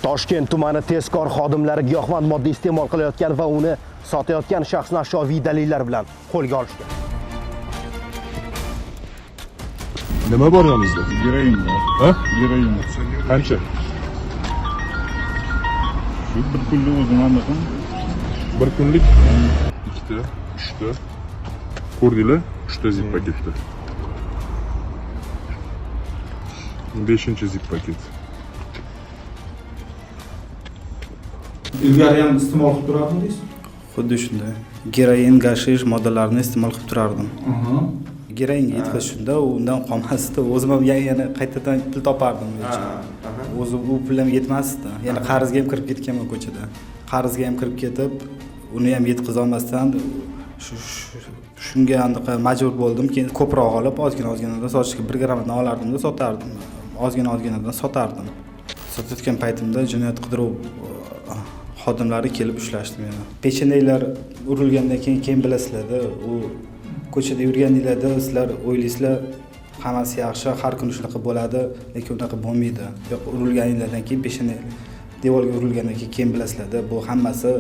Toshkent tumani tezkor xodimlari giyohvand modda iste'mol qilayotgan va uni sotayotgan shaxsni ashyoviy dalillar bilan qo'lga olishgan. Nima bor yoningizda? Geroin bor. Ha? Geroin. Qancha? Shu bir kunlik o'zim anladim. Bir kunlik 2 ta, 3 ta. Ko'rdinglar? 3 ta zip paketda. 5-zip paket. Ilgari ham iste'mol qilib turardingiz? Xuddi shunday. Geroin, gashish moddalarini iste'mol qilib turardim. Geroinga yetkazishimda undan qolmasdi. O'zim ham yana qaytadan pul topardim. O'zi u pulim yetmasdi. Yana qarzga ham kirib ketganman ko'chada. Qarzga ham kirib ketib, uni ham yetkaza olmasdan shunga andaqa majbur bo'ldim. Keyin ko'proq olib, ozgina-ozginadan sotishga 1 grammdan olardim-da sotardim. Ozgina-ozginadan sotardim. Sotayotgan paytimda jinoyat qidiruv xodimlari kelib ushlashdi meni. Pecheneylar urilgandan keyin bilasizlar-da, u ko'chada yurganinglarda sizlar o'ylaysizlar, hammasi yaxshi, har kuni shunaqa bo'ladi, lekin unaqa bo'lmaydi. Yo'q, urilganinglardan keyin pesheney devorga urilgandan keyin bilasizlar-da, bu hammasi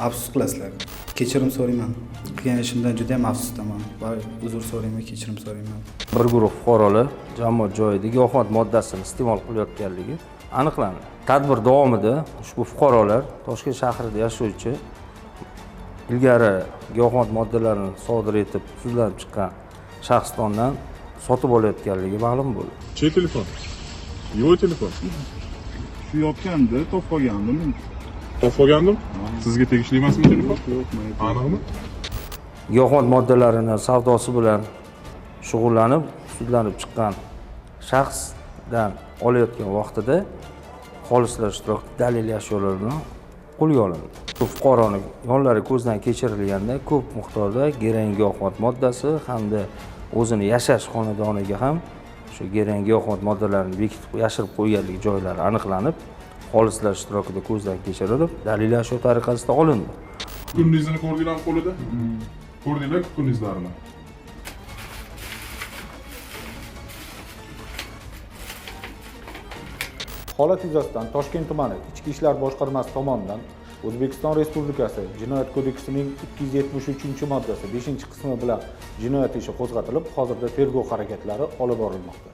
afsus qilasizlar. Kechirim so'rayman. Qilgan ishimdan juda ham afsusdaman va uzr so'rayman, kechirim so'rayman. Bir guruh fuqarolar jamoat joyida giyohvand moddasini iste'mol qilayotganligi aniqlandi. Tadbir davomida ushbu fuqarolar Toshkent shahrida yashovchi ilgari giyohvand moddalarini sodir etib sudlanib chiqqan shaxs tomonidan sotib olayotganligi ma'lum bo'ldi. Che telefon? Yo'q telefon. Shu yotganda topib qolgandim. Topib olgandim. Sizga tegishli emasmi telefon? Yo'q, Aniqmi? Giyohvand moddalarini savdosi bilan shug'ullanib sudlanib chiqqan shaxsdan olayotgan vaqtida xolislar ishtirokida dalil ashyolarni qo'lga olindi. Bu fuqaroning yonlari ko'zdan kechirilganda ko'p miqdorda geroin giyohvand moddasi hamda o'zini yashash xonadoniga ham shu geroin giyohvand moddalarini bekitib yashirib qo'yganligi joylari aniqlanib, xolislar ishtirokida ko'zdan kechirilib, dalil ashyo tariqasida olindi. Kukuningizini ko'rdinglarmi qo'lida? Ko'rdinglar kukuningizlarni? Holat yuzasidan Toshkent tumani Ichki ishlar boshqarmasi tomonidan O'zbekiston Respublikasi Jinoyat kodeksining 273-moddasi 5-qismi bilan jinoyat ishi qo'zg'atilib, hozirda tergov harakatlari olib borilmoqda.